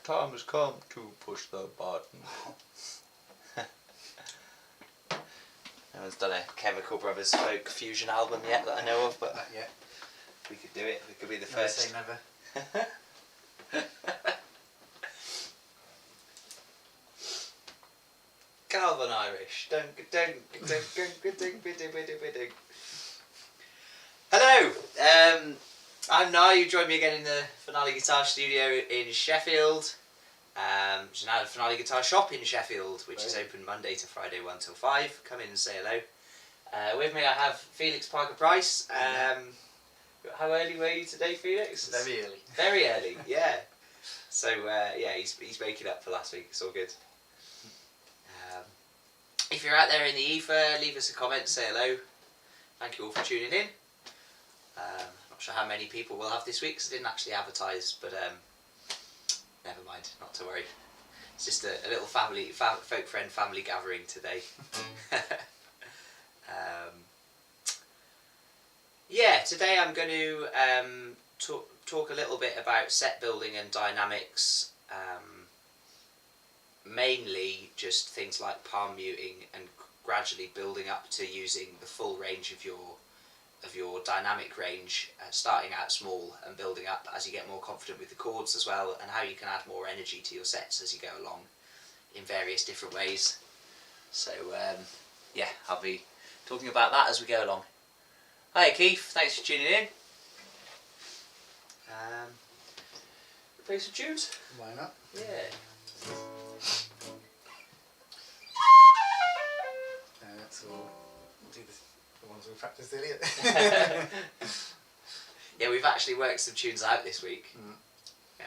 time has come to push the button. No one's done a Chemical Brothers folk fusion album yet that I know of, but Not yet. we could do it. We could be the Never first. say never. Calvin Irish. Hello. I'm Niall. You join me again in the Finale Guitar Studio in Sheffield. Which is now the Finale Guitar Shop in Sheffield, which is open Monday to Friday 1 till 5. Come in and say hello. With me I have Felix Parker-Price. How early were you today, Felix? Very early. Very early, yeah. So yeah, he's making up for last week. It's all good. If you're out there in the ether, leave us a comment, say hello. Thank you all for tuning in. Not sure how many people we'll have this week because I didn't actually advertise, but never mind, not to worry. It's just a little folk friend family gathering today. Yeah, today I'm going to talk a little bit about set building and dynamics. Mainly just things like palm muting and gradually building up to using the full range of your dynamic range, starting out small and building up as you get more confident with the chords as well, and how you can add more energy to your sets as you go along in various different ways. So yeah, I'll be talking about that as we go along. Hi Keith, thanks for tuning in. Play some tunes? Why not? Yeah. So we'll do the ones we practiced earlier. Yeah, we've actually worked some tunes out this week. Mm. Yeah.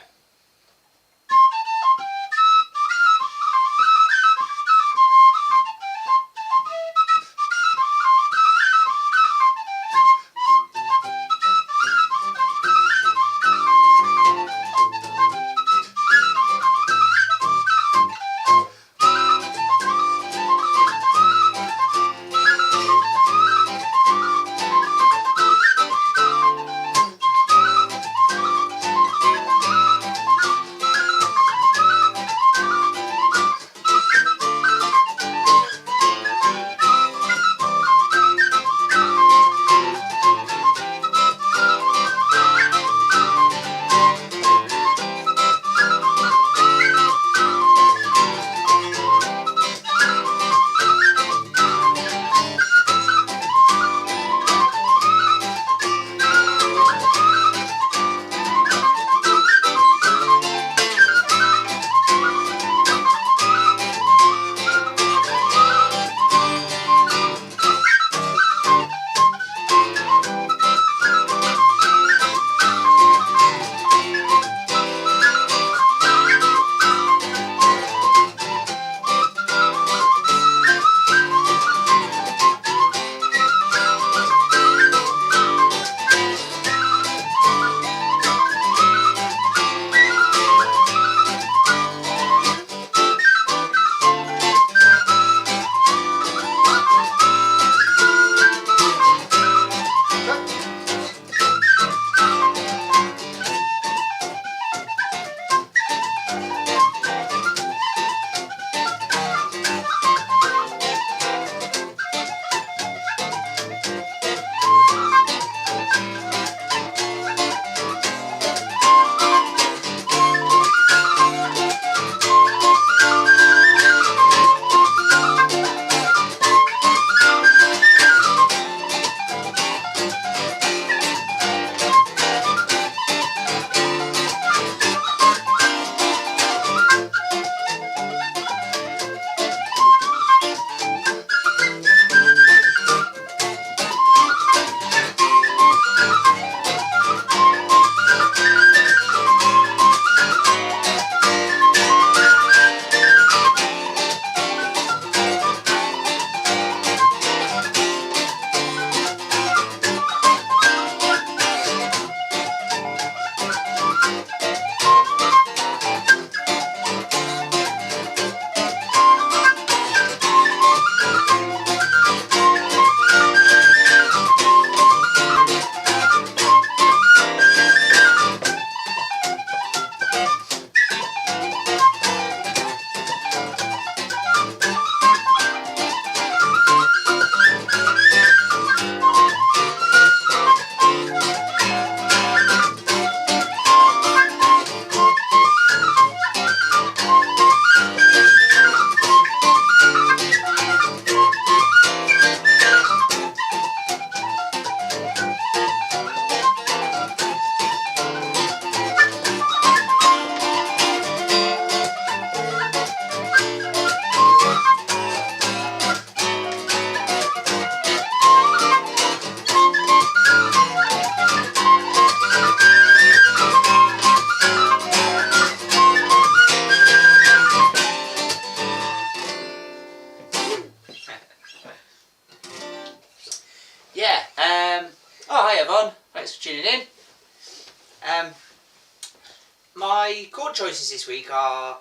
chord choices this week are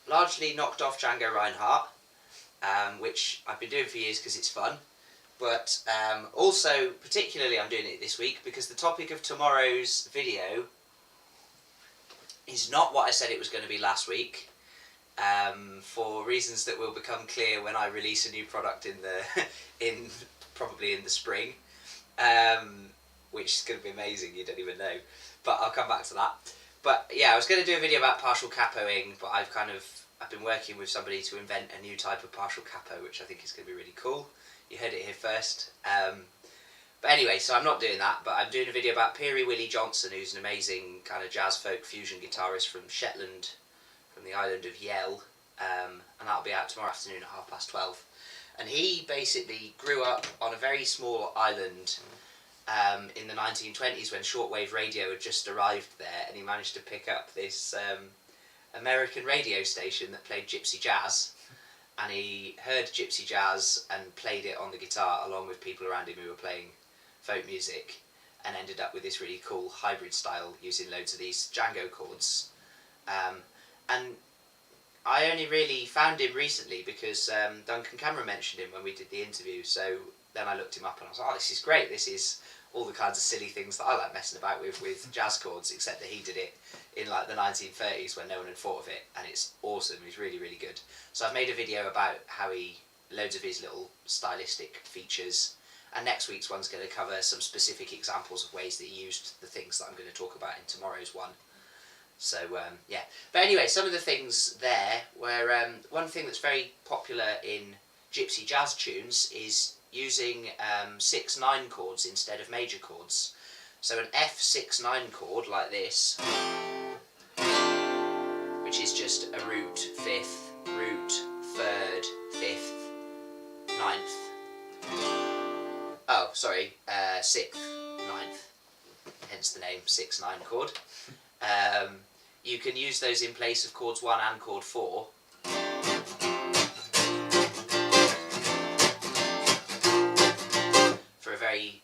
largely knocked off Django Reinhardt, which I've been doing for years because it's fun. But also, particularly I'm doing it this week because the topic of tomorrow's video is not what I said it was going to be last week, for reasons that will become clear when I release a new product probably in the spring, which is going to be amazing, you don't even know, but I'll come back to that. But yeah, I was going to do a video about partial capoing, but I've been working with somebody to invent a new type of partial capo, which I think is going to be really cool. You heard it here first. But anyway, so I'm not doing that, but I'm doing a video about Peary Willie Johnson, who's an amazing kind of jazz folk fusion guitarist from Shetland, from the island of Yell, and that'll be out tomorrow afternoon at 12:30. And he basically grew up on a very small island in the 1920s when shortwave radio had just arrived there, and he managed to pick up this American radio station that played gypsy jazz, and he heard gypsy jazz and played it on the guitar along with people around him who were playing folk music, and ended up with this really cool hybrid style using loads of these Django chords. And I only really found him recently because Duncan Cameron mentioned him when we did the interview, so then I looked him up and I was like, oh, this is great, this is all the kinds of silly things that I like messing about with jazz chords, except that he did it in like the 1930s when no one had thought of it, and it's awesome, he's really, really good. So I've made a video about loads of his little stylistic features, and next week's one's going to cover some specific examples of ways that he used the things that I'm going to talk about in tomorrow's one. So yeah, but anyway, some of the things there were, one thing that's very popular in gypsy jazz tunes is using 6/9 chords instead of major chords. So an F6/9 chord like this, which is just a root, fifth, root, third, fifth, ninth. Oh, sorry, sixth, ninth. Hence the name 6/9 chord. You can use those in place of chords 1 and chord 4. For a very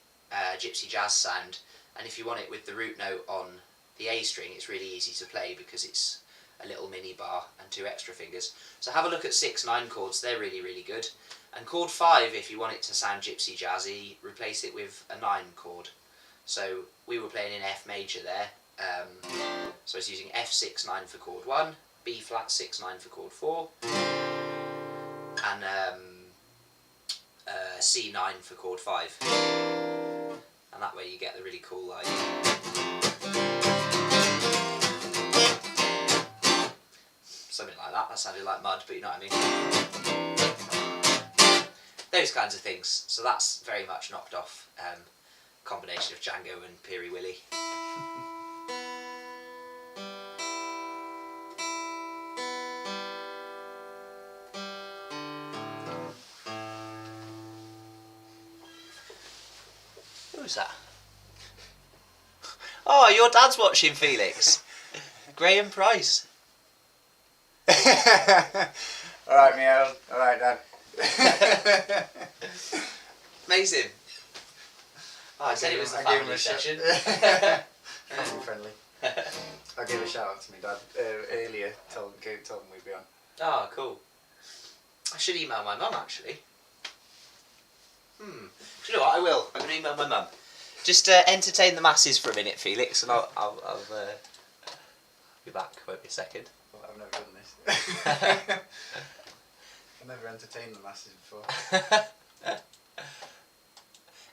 gypsy jazz sound, and if you want it with the root note on the A string, it's really easy to play because it's a little mini bar and 2 extra fingers. So have a look at 6/9 chords, they're really, really good. And chord 5, if you want it to sound gypsy jazzy, replace it with a 9 chord. So we were playing in F major there, so I was using F6/9 for chord 1, B flat 6/9 for chord 4, and C9 for chord 5. And that way you get the really cool like something like that. That sounded like mud, but you know what I mean. Those kinds of things. So that's very much knocked off combination of Django and Peary Willie. Who's that? Oh, your dad's watching, Felix. Graham Price. Alright, Meow. Alright, Dad. Amazing. Oh, I said it was the family session. Friendly. I gave a shout out to my dad earlier, told him we'd be on. Oh, cool. I should email my mum actually. Do you know what? I will. I'm going to email my mum. Just entertain the masses for a minute, Felix, and I'll be back. Won't be a second. Well, I've never done this. I've never entertained the masses before.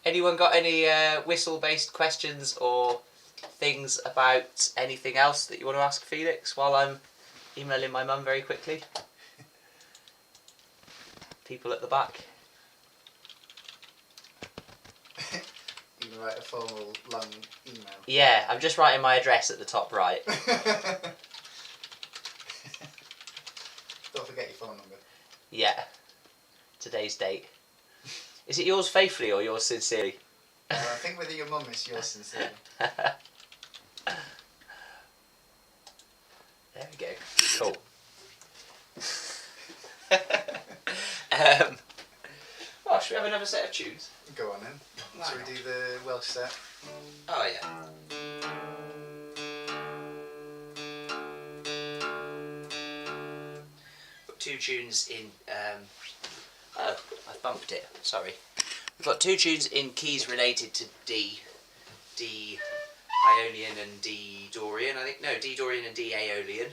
Anyone got any whistle-based questions or things about anything else that you want to ask Felix while I'm emailing my mum very quickly? People at the back. You can write a formal, long email. Yeah, I'm just writing my address at the top right. Don't forget your phone number. Yeah. Today's date. Is it yours faithfully or yours sincerely? I think whether your mum is yours sincerely. There we go. Cool. Oh, should we have another set of tunes? Go on then. Shall we do the Welsh set? Oh yeah. two tunes in. Oh, I bumped it. Sorry. We've got two tunes in keys related to D. D Ionian and D Dorian, I think. No, D Dorian and D Aeolian.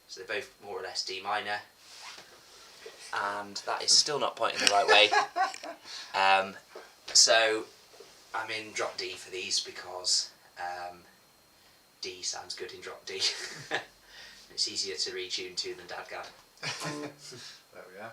So they're both more or less D minor. And that is still not pointing the right way. So I'm in drop D for these because D sounds good in drop D. It's easier to retune to than Dadgad. There we are.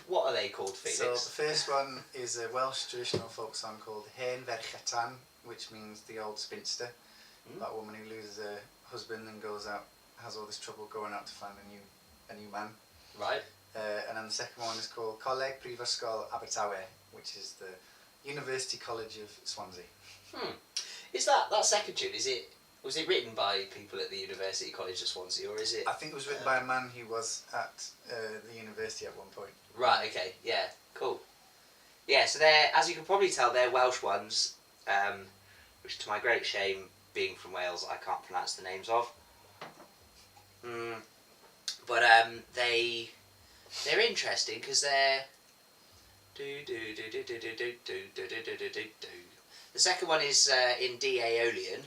What are they called, Felix? So the first one is a Welsh traditional folk song called Hen Ferchetan, which means the old spinster. That woman who loses her husband and goes out, has all this trouble going out to find a new man. Right. And then the second one is called Coleg Prifysgol Abertawe, which is the University College of Swansea. Is that second tune? Was it written by people at the University College of Swansea, or is it? I think it was written by a man who was at the university at one point. Right. Okay. Yeah. Cool. Yeah. So they're, as you can probably tell, they're Welsh ones, which, to my great shame, being from Wales, I can't pronounce the names of. But they're interesting because they're The second one is in D Aeolian.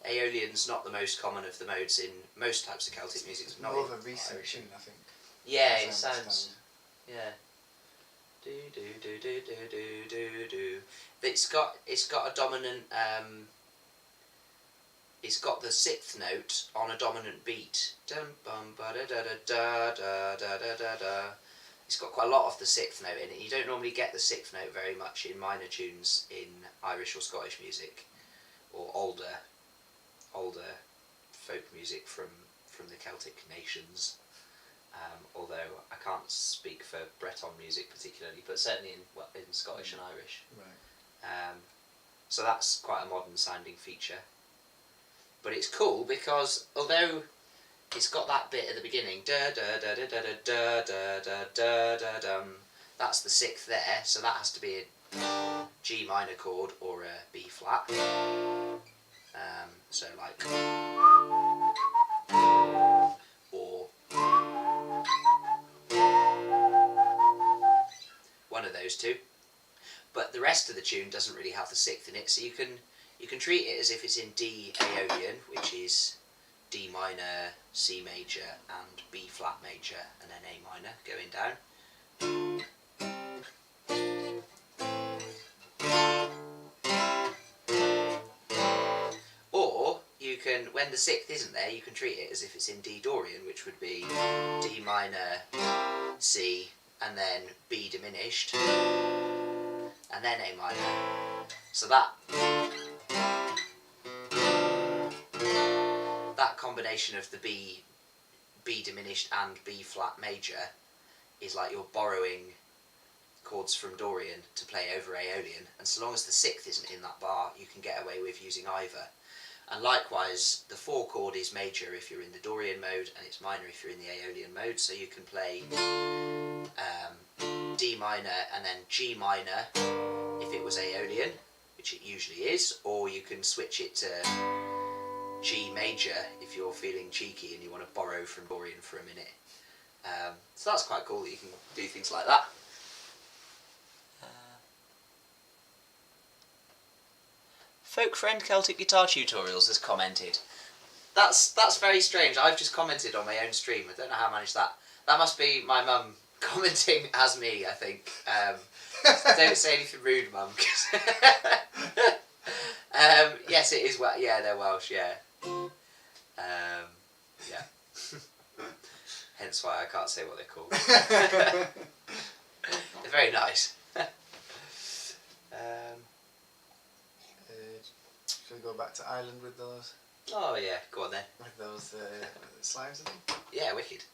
Aeolian's not the most common of the modes in most types of Celtic music. It's more of a recent tune, I think. Yeah, as I it sounds. understand. Yeah. Do do do do do do do do. It's got a dominant. It's got the sixth note on a dominant beat. Dum bum ba da da da da da da da da. It's got quite a lot of the sixth note in it. You don't normally get the sixth note very much in minor tunes in Irish or Scottish music, or older folk music from the Celtic nations. Although I can't speak for Breton music particularly, but certainly in Scottish and Irish. Right. So that's quite a modern sounding feature. But it's cool because although it's got that bit at the beginning, da da da da da da da da da da dum, that's the sixth there, so that has to be a G minor chord or a B flat. So like, or one of those two. But the rest of the tune doesn't really have the sixth in it, so you can treat it as if it's in D Aeolian, which is D minor, C major, and B flat major, and then A minor going down. Or you can, when the sixth isn't there, you can treat it as if it's in D Dorian, which would be D minor, C, and then B diminished, and then A minor. So that combination of the B diminished and B flat major is like you're borrowing chords from Dorian to play over Aeolian, and so long as the sixth isn't in that bar, you can get away with using either. And likewise, the 4 chord is major if you're in the Dorian mode, and it's minor if you're in the Aeolian mode, so you can play D minor and then G minor if it was Aeolian, which it usually is, or you can switch it to G major if you're feeling cheeky and you want to borrow from Dorian for a minute. So that's quite cool that you can do things like that. Folk Friend Celtic Guitar Tutorials has commented. That's very strange. I've just commented on my own stream. I don't know how I managed that. That must be my mum commenting as me, I think. Don't say anything rude, Mum. Yes, it is. Yeah, they're Welsh. Yeah. Yeah. Hence why I can't say what they're called. They're very nice. Should we go back to Ireland with those? Oh yeah, go on then. With those slides, I think. Yeah, wicked.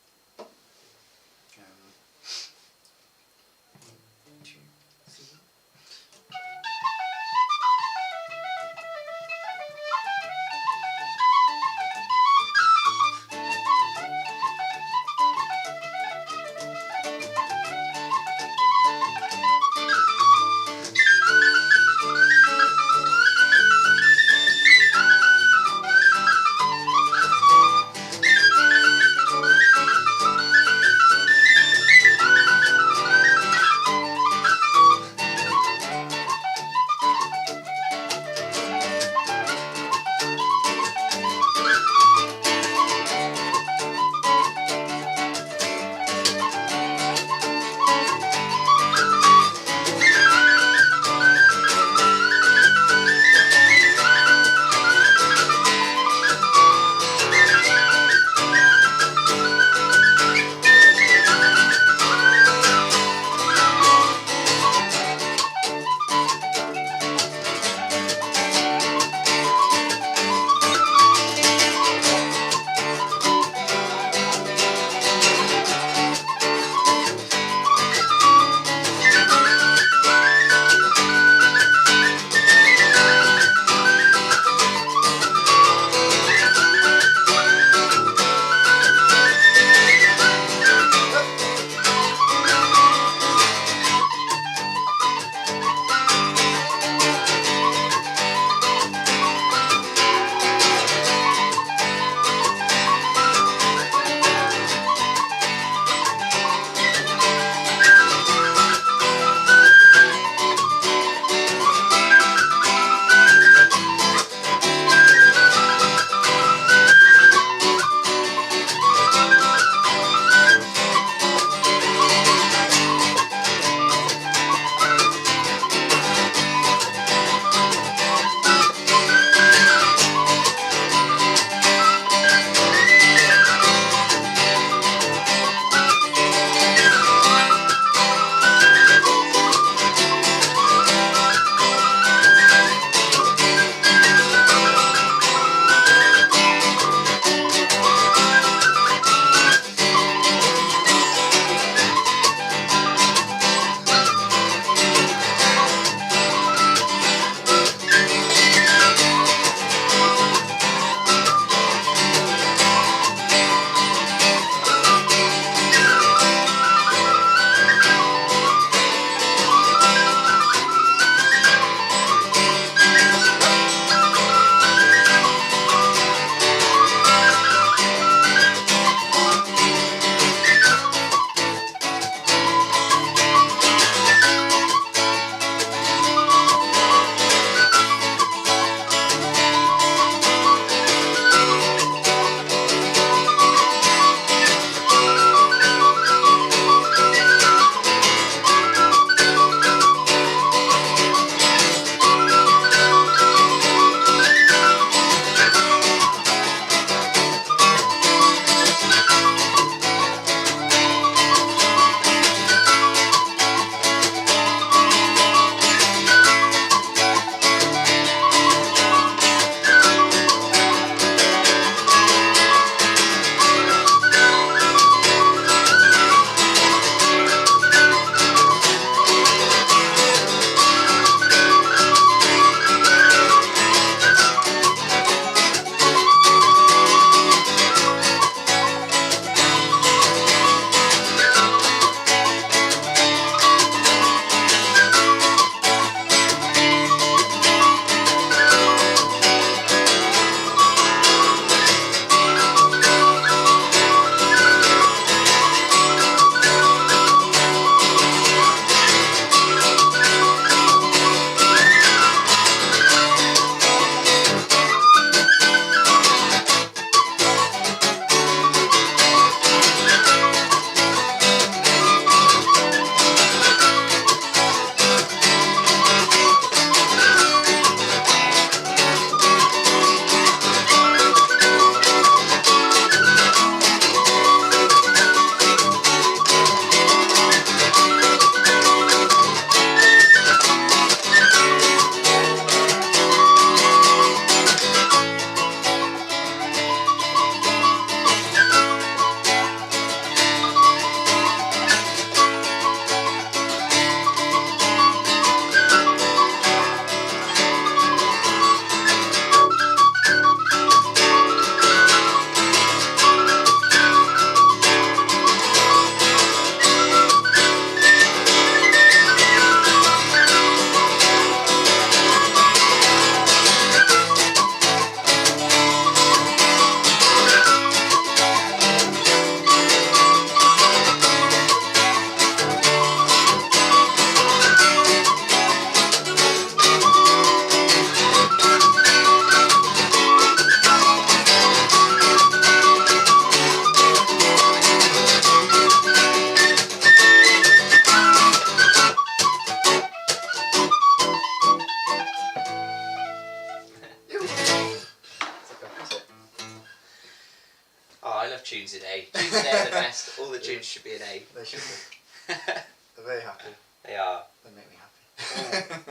tunes in A. Tunes in A are the best. All the tunes should be in A. They should be. They're very happy. They are. They make me happy.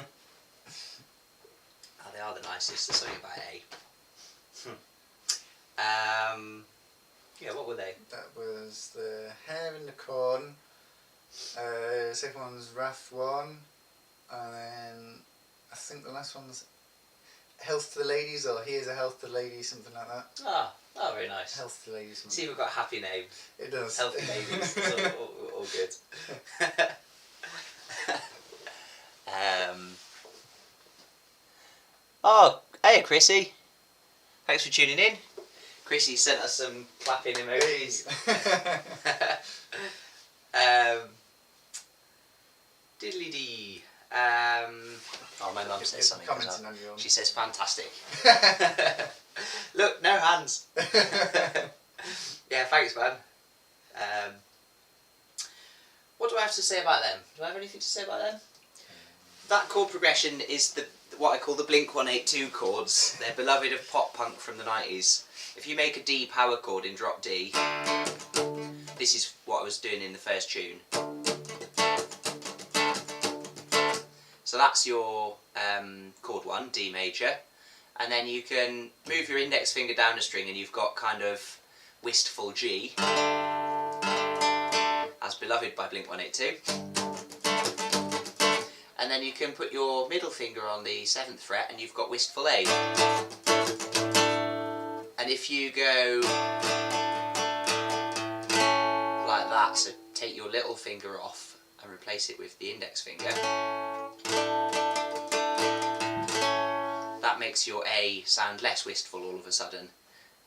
Oh, they are the nicest. There's something about A. Yeah, what were they? That was the Hare in the Corn. Second one's Wrath 1. And then I think the last one's Health to the Ladies, or Here's a Health to the Ladies, something like that. Oh, very nice. Health to the Ladies. See, we've got a happy name. It does. Healthy Ladies. It's all good. Oh, hey Chrissy. Thanks for tuning in. Chrissy sent us some clapping emojis. Diddly dee. Oh, my mum says something. Commenting on your own. She says fantastic. Look, no hands. Yeah, thanks, man. What do I have to say about them? Do I have anything to say about them? That chord progression is what I call the Blink 182 chords. They're beloved of pop punk from the 90s. If you make a D power chord in drop D, this is what I was doing in the first tune. So that's your chord 1, D major, and then you can move your index finger down a string and you've got kind of Wistful G, as beloved by Blink 182. And then you can put your middle finger on the 7th fret and you've got Wistful A. And if you go like that, so take your little finger off and replace it with the index finger, that makes your A sound less wistful all of a sudden,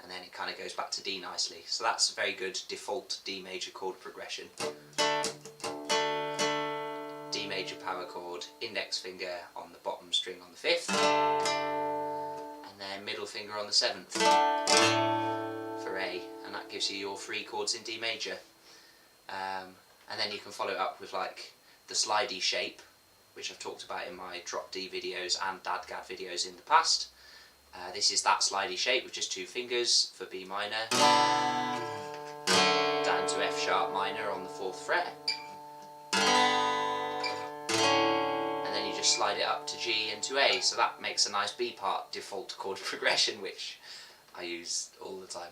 and then it kind of goes back to D nicely. So that's a very good default D major chord progression. D major power chord, index finger on the bottom string on the 5th, and then middle finger on the 7th for A, and that gives you your 3 chords in D major. And then you can follow it up with like the slidey shape, which I've talked about in my drop D videos and dadgad videos in the past. This is that slidey shape with just 2 fingers for B minor, down to F sharp minor on the 4th fret, and then you just slide it up to G and to A, so that makes a nice B part default chord progression, which I use all the time.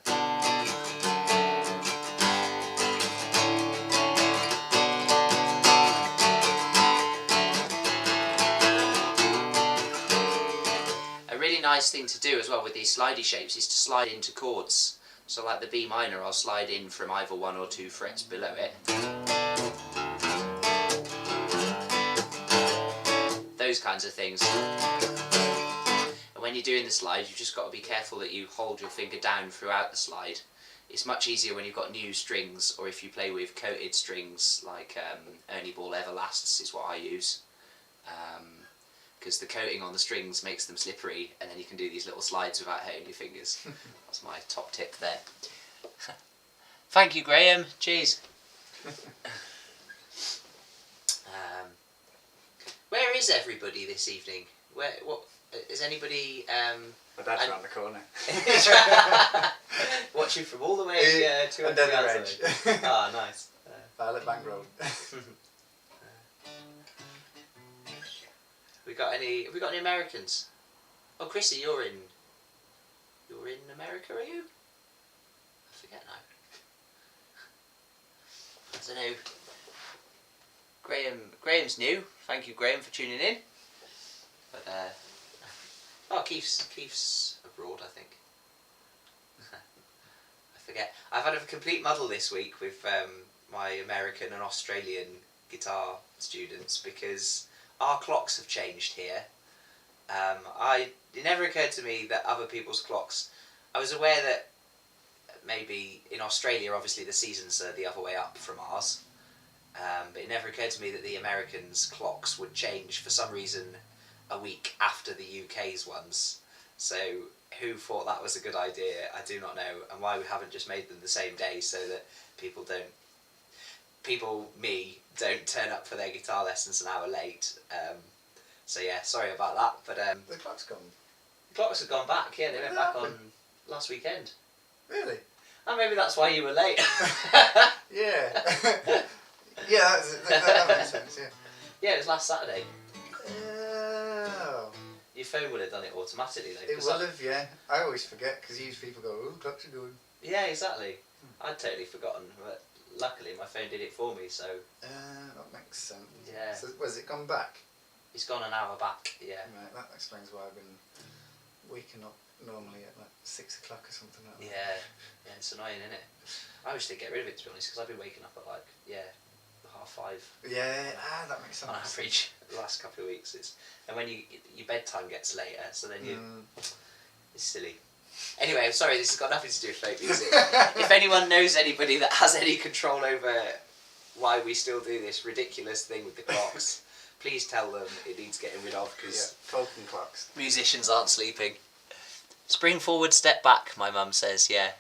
Nice thing to do as well with these slidey shapes is to slide into chords. So like the B minor, I'll slide in from either 1 or 2 frets below it. Those kinds of things. And when you're doing the slide, you've just got to be careful that you hold your finger down throughout the slide. It's much easier when you've got new strings, or if you play with coated strings like Ernie Ball Everlasts is what I use. Because the coating on the strings makes them slippery, and then you can do these little slides without hurting your fingers. That's my top tip there. Thank you, Graham. Cheers. Where is everybody this evening? What is anybody? My dad's around the corner. Watching from all the way to under the edge. Ah, nice. Violet Bank Road. Have we got any Americans? Oh, Chrissy, you're in America, are you? I forget now. I don't know. Graham's new. Thank you, Graham, for tuning in. But Keith's abroad, I think. I forget. I've had a complete muddle this week with my American and Australian guitar students because our clocks have changed here. It never occurred to me that other people's clocks... I was aware that maybe in Australia, obviously, the seasons are the other way up from ours. But it never occurred to me that the Americans' clocks would change for some reason a week after the UK's ones. So who thought that was a good idea, I do not know. And why we haven't just made them the same day so that people don't turn up for their guitar lessons an hour late. So yeah, sorry about that. But the clock's gone. the clocks have gone back. Yeah, they went back on last weekend. Really? And maybe that's why you were late. Yeah. Yeah, that makes sense, yeah. Yeah, it was last Saturday. Oh. Your phone would have done it automatically though. It will have, yeah. I always forget because usually people go, oh, clocks are going. Yeah, exactly. I'd totally forgotten, but luckily my phone did it for me, so... That makes sense. Yeah. So, has it gone back? It's gone an hour back, yeah. Right, that explains why I've been waking up normally at like 6 o'clock or something like that. Yeah, it's annoying, isn't it? I wish they'd get rid of it, to be honest, because I've been waking up at like, 5:30 Yeah, that makes sense. on average the last couple of weeks. And when your bedtime gets later, so then it's silly. Anyway, I'm sorry, this has got nothing to do with folk music. If anyone knows anybody that has any control over why we still do this ridiculous thing with the clocks, please tell them it needs getting rid of, because folk and clocks. musicians aren't sleeping. Spring forward, step back, my mum says, yeah.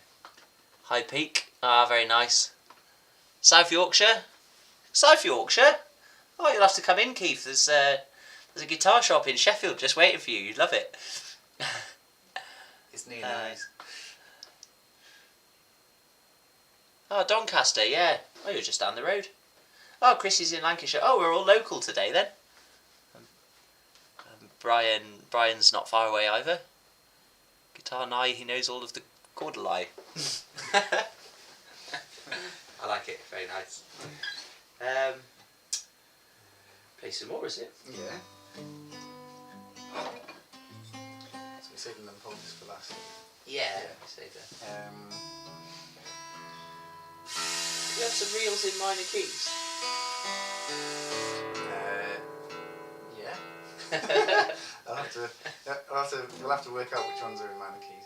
High Peak, very nice. South Yorkshire? South Yorkshire? Oh, you'll have to come in, Keith. There's a guitar shop in Sheffield just waiting for you. You'd love it. It's near nice. Oh, Doncaster, yeah. Oh, you're just down the road. Oh, Chris is in Lancashire. Oh, we're all local today then. Brian's not far away either. Guitar Nye, he knows all of the chord lie. I like it, very nice. Play some more, is it? Yeah. So we're saving them poems for last. Yeah. Save it. Do you have some reels in minor keys? Yeah. We'll have to work out which ones are in minor keys.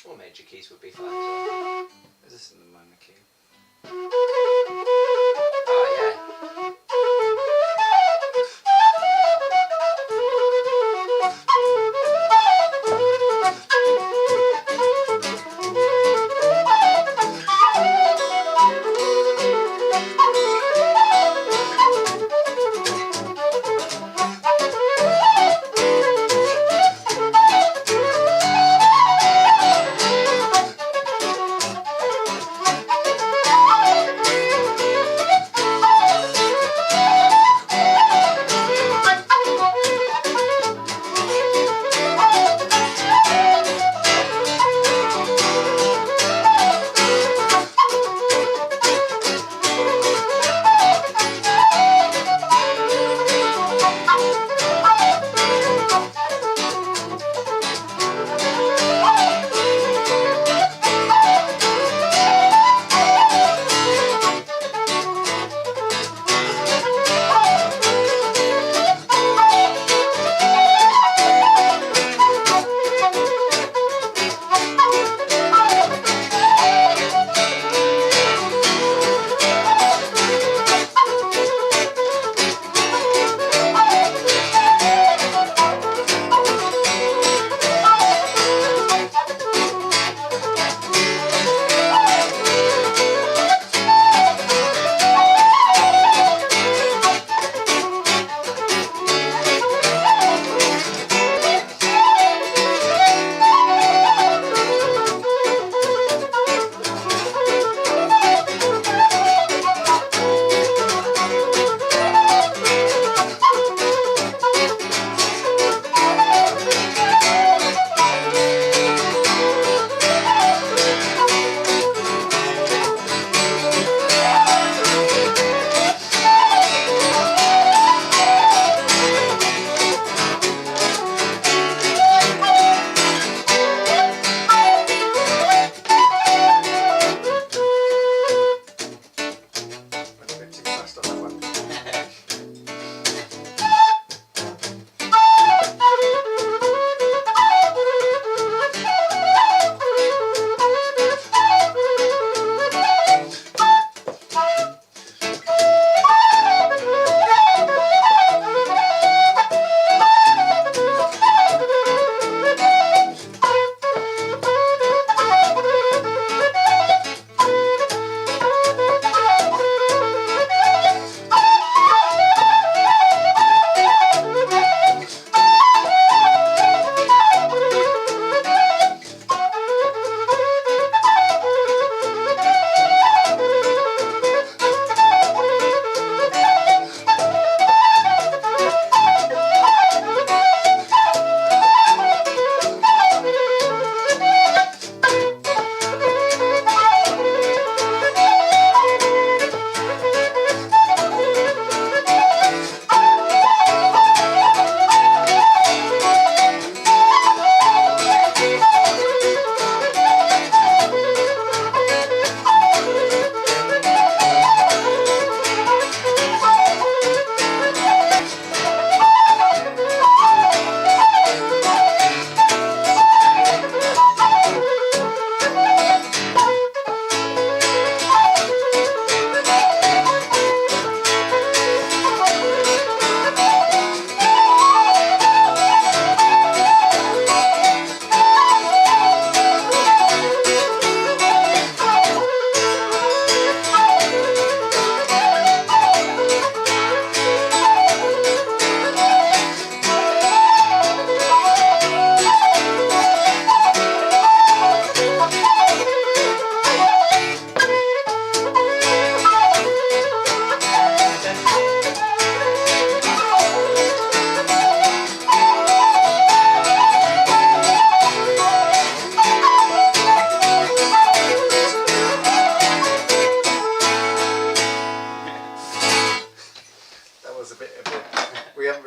Or major keys would be fine as well. Is this in the minor key? Oh yeah.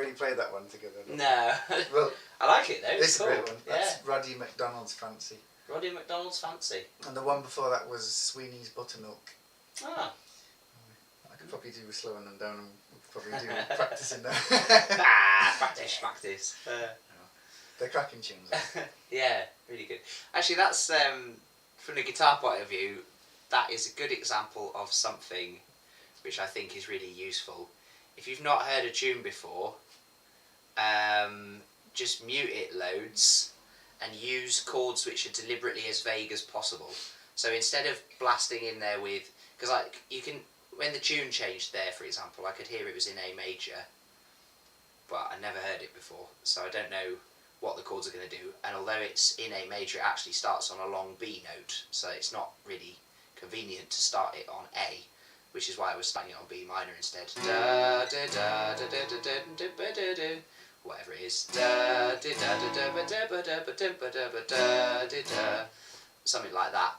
really played that one together. No. Well, I like it though. it's cool. a great one. Yeah. That's Roddy McDonald's Fancy. Roddy McDonald's Fancy. And the one before that was Sweeney's Buttermilk. Ah. I could probably do with slowing them down and probably do practicing them. Practice. They're cracking tunes. Yeah, really good. Actually, that's from the guitar point of view, that is a good example of something which I think is really useful. If you've not heard a tune before, just mute it loads and use chords which are deliberately as vague as possible. So instead of blasting in there with, because like you can, when the tune changed there, for example, I could hear it was in A major, but I never heard it before, so I don't know what the chords are going to do. And although it's in A major, it actually starts on a long B note, so it's not really convenient to start it on A, which is why I was starting it on B minor instead. Da da da da da da da da da da, whatever it is. Da da da da da da da da da da da, something like that.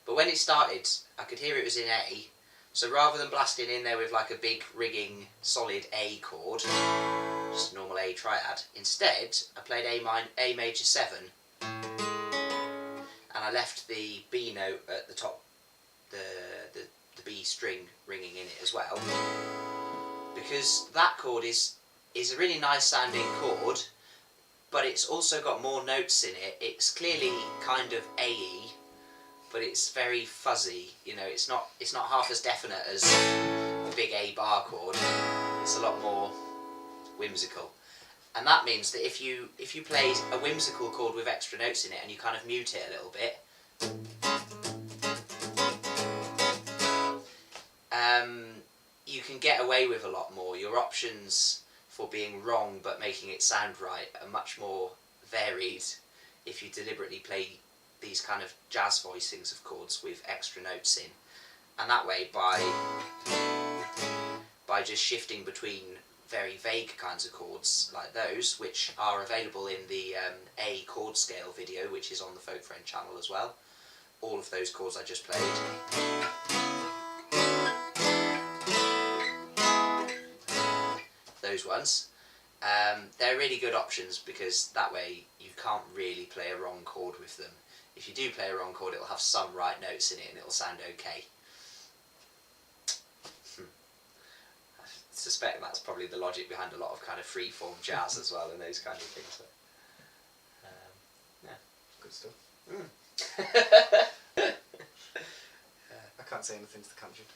But when it started, I could hear it was in A, so rather than blasting in there with like a big rigging solid A chord, just a normal A triad, instead I played A major 7, and I left the B note at the top, the B string ringing in it as well, because that chord is a really nice sounding chord, but it's also got more notes in it. It's clearly kind of A-y, but it's very fuzzy. You know, it's not half as definite as a big A bar chord. It's a lot more whimsical, and that means that if you play a whimsical chord with extra notes in it and you kind of mute it a little bit, you can get away with a lot more. Your options for being wrong but making it sound right are much more varied if you deliberately play these kind of jazz voicings of chords with extra notes in. And that way, by just shifting between very vague kinds of chords like those, which are available in the A chord scale video, which is on the Folk Friend channel as well, all of those chords I just played, those ones, they're really good options, because that way you can't really play a wrong chord with them. If you do play a wrong chord, it'll have some right notes in it and it'll sound okay. I suspect that's probably the logic behind a lot of kind of free-form jazz as well, and those kind of things. So, yeah. Good stuff. I can't say anything to the contrary.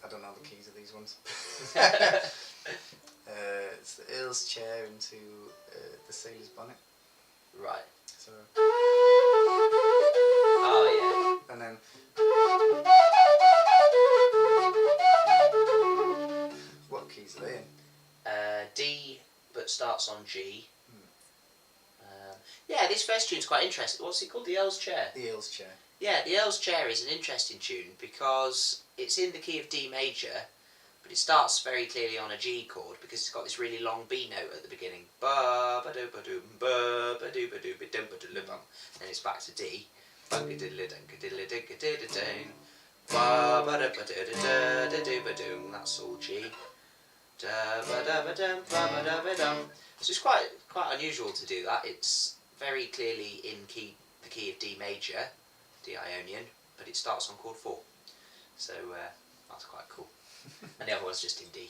I don't know the keys of these ones. It's the Earl's chair into the sailor's bonnet. Right. So. Oh And then. What keys are they in? D, but starts on G. Yeah, this first tune's quite interesting. What's it called? The Earl's Chair? The Earl's chair. Yeah, the Earl's Chair is an interesting tune because it's in the key of D major, but it starts very clearly on a G chord because it's got this really long B note at the beginning. Ba ba do ba doom ba ba do ba do ba dum ba do ba bum. Then it's back to D. Ba ba diddle dunk diddle dunk diddle dun. Ba ba da ba da da da do ba doom. That's all G. Da ba da ba dum ba ba da ba dum. So it's quite unusual to do that. It's very clearly in the key of D major, D Ionian, but it starts on chord 4. So that's quite cool. And the other one's just in D.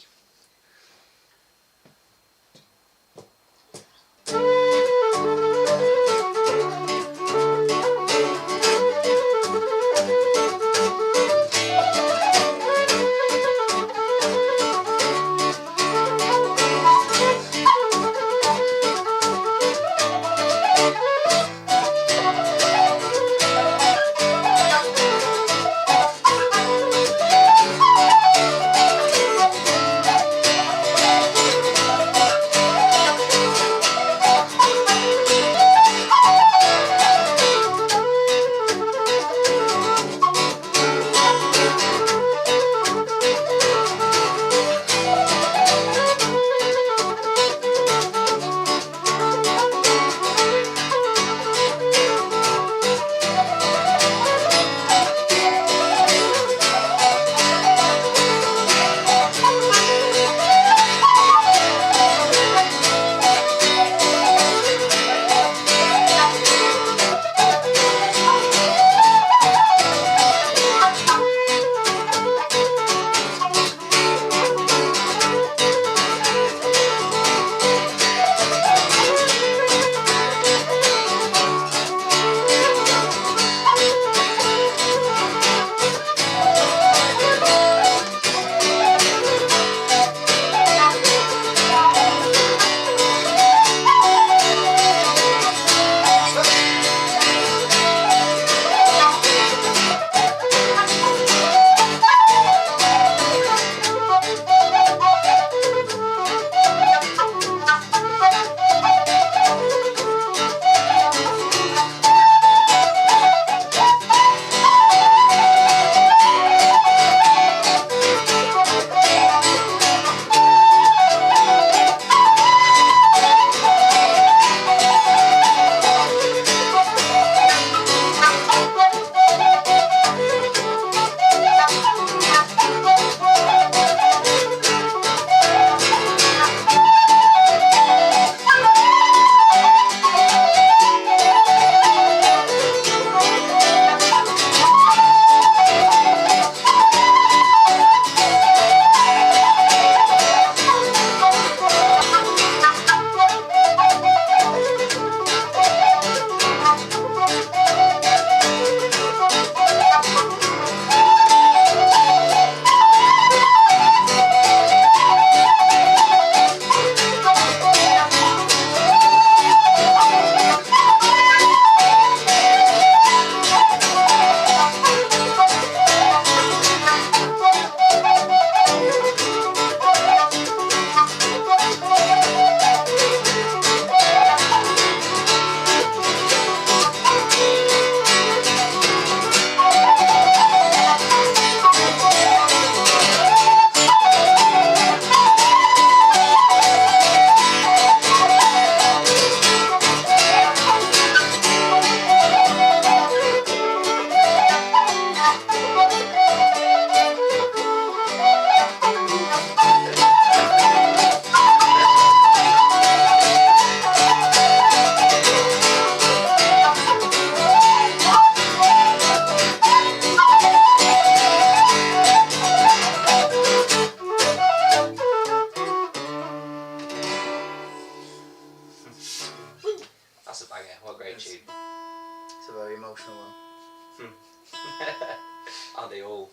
Aren't they all?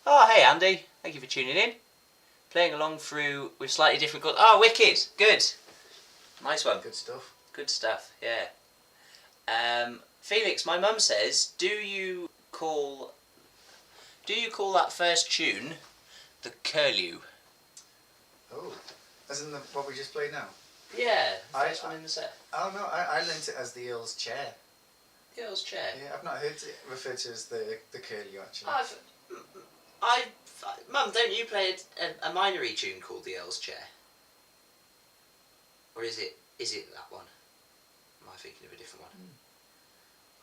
Oh, hey Andy, thank you for tuning in. Playing along through with slightly different chords. Oh, wicked, good, nice one. Good stuff. Good stuff, yeah. Felix, my mum says, do you call that first tune the curlew? Oh, as in what we just played now? Yeah, the first one in the set. Oh no, I learnt it as the Earl's chair. The Earl's chair. Yeah, I've not heard it referred to as the curlew actually. Mum, don't you play a minory tune called the Earl's chair? Or is it that one? Am I thinking of a different one?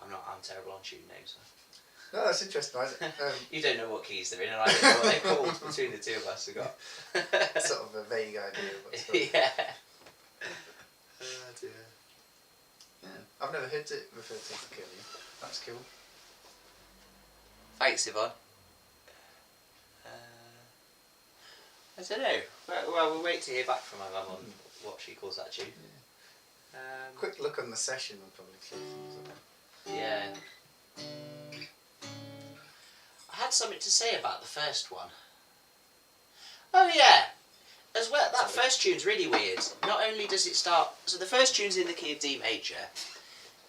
I'm terrible on tune names. So. No, that's interesting. You don't know what keys they're in, and I don't know what they're called between the two of us. I got sort of a vague idea of what's going on. yeah. Dear. Yeah, I've never heard it referred to as the curlew. That's cool. Thanks, Yvonne. I don't know. Well, we'll wait to hear back from my mum on what she calls that tune. Yeah. Quick look on the session will probably clear things up. Yeah. I had something to say about the first one. Oh yeah. As well, that first tune's really weird. Not only does it start... So the first tune's in the key of D major,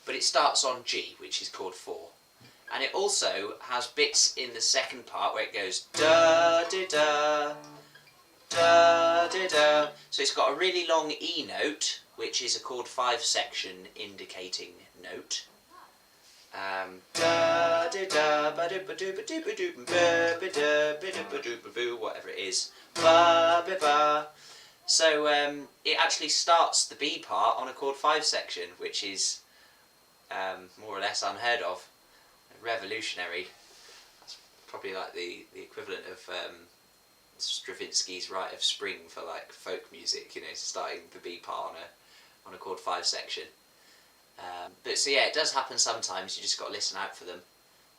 but it starts on G, which is chord 4. And it also has bits in the second part where it goes da-da-da, da-da-da. So it's got a really long E note, which is a chord 5 section indicating note. Da-da-da, ba-do-ba-do-ba-do-ba-do, ba-ba-da-ba-do-ba-do-ba-do, whatever it is. Ba-ba-ba. So it actually starts the B part on a chord 5 section, which is more or less unheard of. Revolutionary. That's probably like the equivalent of Stravinsky's Rite of Spring for like folk music, you know, starting the B part on a chord 5 section. But so yeah, it does happen sometimes, you just got to listen out for them,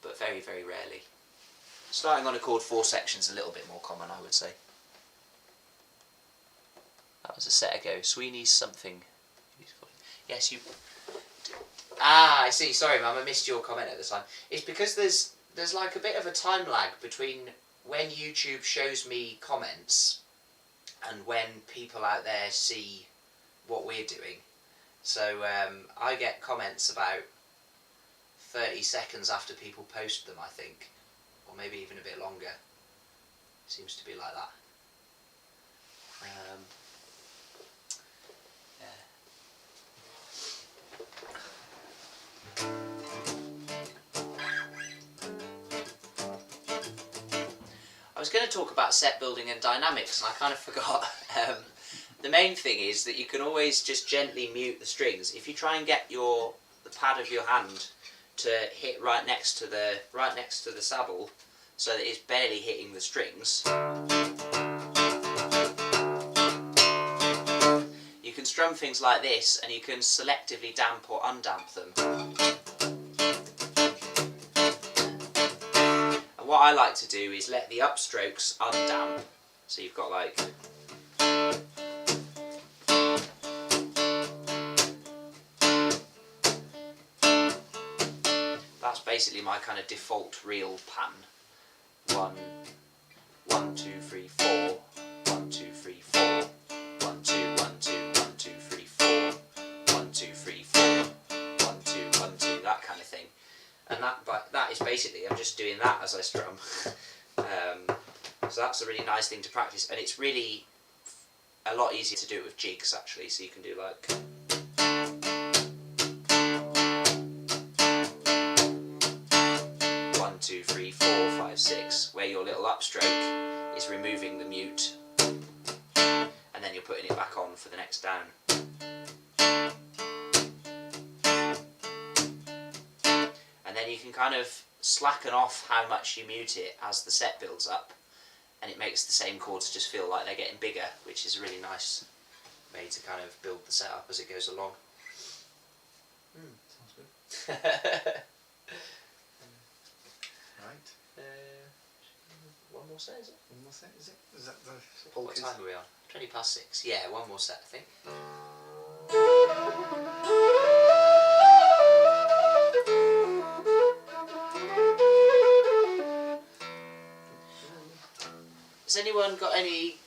but very, very rarely. Starting on a chord 4 section is a little bit more common, I would say. That was a set ago. Sweeney's something. Yes, you... Ah, I see. Sorry, Mum, I missed your comment at the time. It's because there's like a bit of a time lag between when YouTube shows me comments and when people out there see what we're doing. So I get comments about 30 seconds after people post them, I think, or maybe even a bit longer. Seems to be like that. I was going to talk about set building and dynamics, and I kind of forgot. The main thing is that you can always just gently mute the strings. If you try and get the pad of your hand to hit right next to the saddle, so that it's barely hitting the strings, you can strum things like this, and you can selectively damp or undamp them. And what I like to do is let the upstrokes undamp, so you've got like... That's basically my kind of default real pattern. 1, 1, 2, 3, 4, 1, 2, 3, 4, 1, 2, 1, 2, 1, 2, 3, 4, 1, 2, 3, 4, 1, 2, 1, 2, that kind of thing. And that is basically, I'm just doing that as I strum. So that's a really nice thing to practice, and it's really a lot easier to do it with jigs actually, so you can do like... 1, 2, 3, 4, 5, 6, where your little upstroke is removing the mute, and then you're putting it back on for the next down. And then you can kind of slacken off how much you mute it as the set builds up, and it makes the same chords just feel like they're getting bigger, which is a really nice way to kind of build the setup as it goes along. Right. One more set, is it? One more set, is it? Is that the What polkas? time are we on? 6:20. Yeah, one more set, I think. Has anyone got any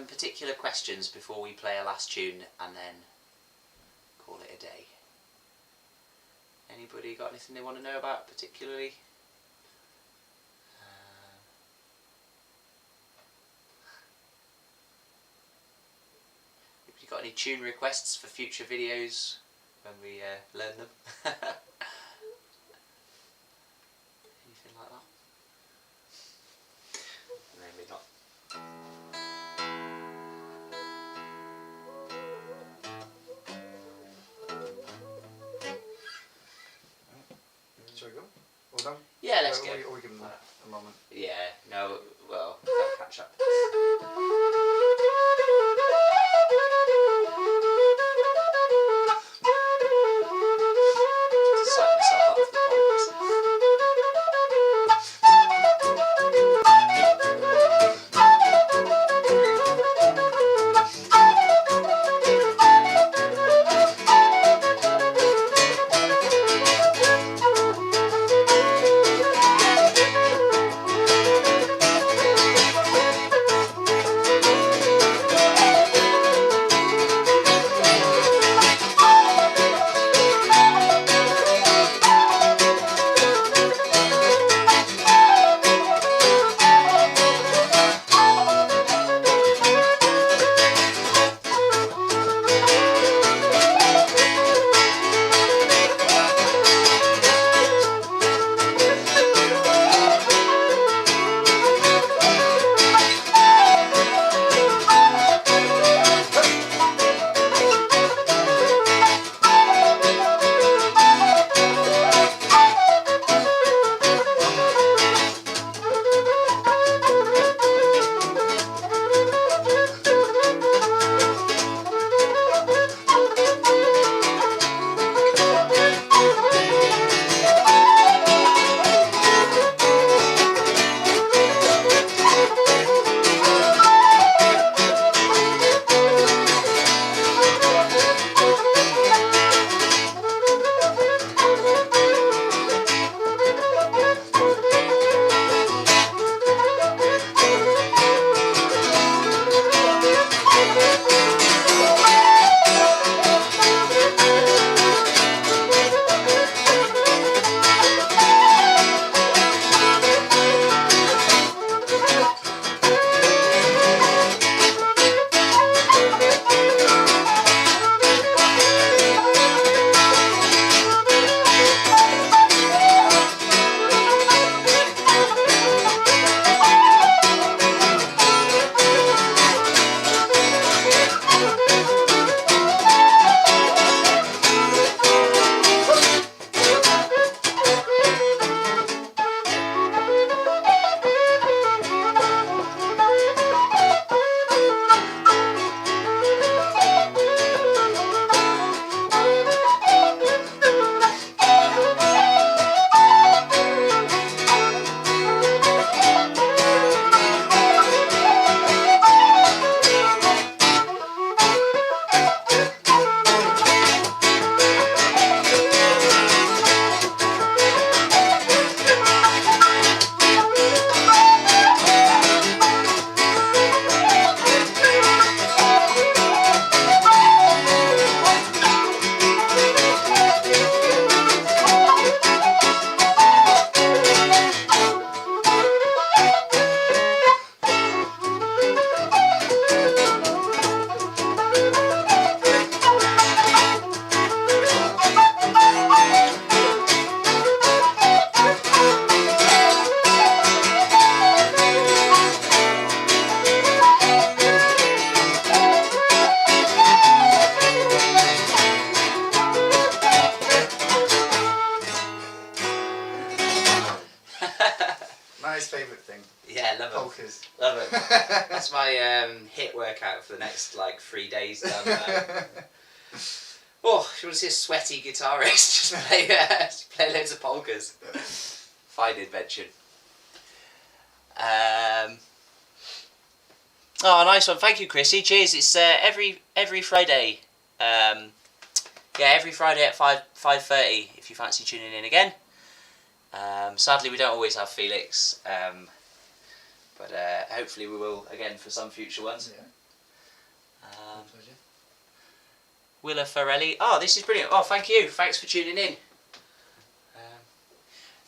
particular questions before we play a last tune and then call it a day? Anybody got anything they want to know about particularly? Have you got any tune requests for future videos when we learn them? Anything like that? Maybe not. Shall we go? Well done? Yeah, let's Or go. we give them a moment. Yeah, no, well, they'll catch up. Psych myself up for the polkas. favourite thing. Yeah, love them. Polkas. Love them. That's my hit workout for the next like 3 days. Done. Oh, you want to see a sweaty guitarist just play loads of polkas? Fine invention. Oh, nice one. Thank you, Chrissy. Cheers. It's every Friday. Every Friday at 5:30. If you fancy tuning in again. Sadly, we don't always have Felix, but hopefully we will again for some future ones. Yeah. Pleasure. Willa Farelli. Oh, this is brilliant. Oh, thank you. Thanks for tuning in.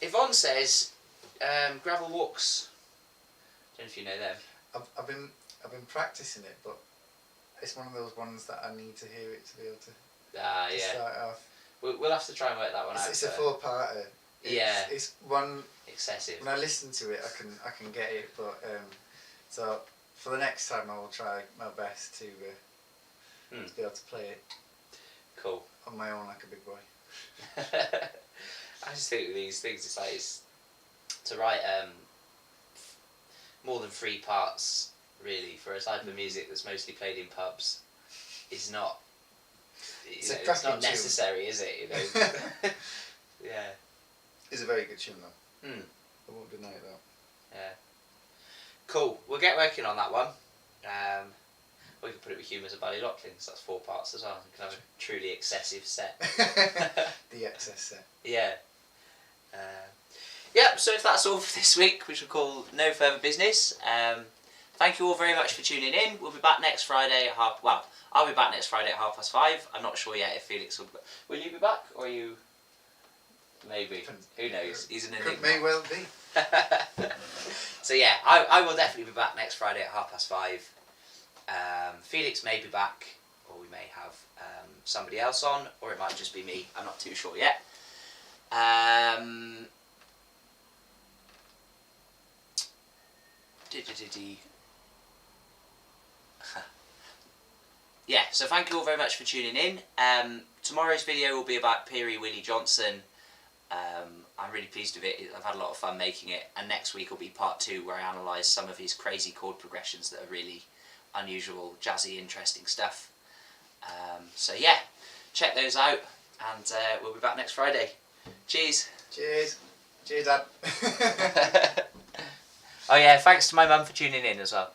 Yvonne says, gravel walks. Don't know if you know them. I've been practicing it, but it's one of those ones that I need to hear it to be able to start off. We'll have to try and work that one out. It's a 4-parter. It's one excessive. When I listen to it, I can get it, but so for the next time I will try my best to be able to play it. Cool. On my own, like a big boy. I just think with these things, it's to write more than 3 parts really for a type of music that's mostly played in pubs is not. It's not necessary, is it? You know. Yeah. It's a very good tune though. I won't deny it though. Yeah. Cool. We'll get working on that one. We can put it with Humours of Ballyloughlin, because that's 4 parts as well. We can have a truly excessive set. The excess set. Yeah. So if that's all for this week, which we'll call No Further Business, thank you all very much for tuning in. We'll be back next Friday at I'll be back next Friday at 5:30. I'm not sure yet if Felix will be back. Will you be back, or are you... Maybe. Who knows? He's an enigma. May well be. So yeah, I will definitely be back next Friday at 5:30. Felix may be back, or we may have somebody else on, or it might just be me. I'm not too sure yet. Yeah, so thank you all very much for tuning in. Tomorrow's video will be about Peary Willie Johnson. I'm really pleased with it. I've had a lot of fun making it, and next week will be part 2 where I analyse some of his crazy chord progressions that are really unusual, jazzy, interesting stuff. So yeah, check those out, and we'll be back next Friday. Cheers. Cheers. Cheers, Dad. Oh yeah, thanks to my mum for tuning in as well.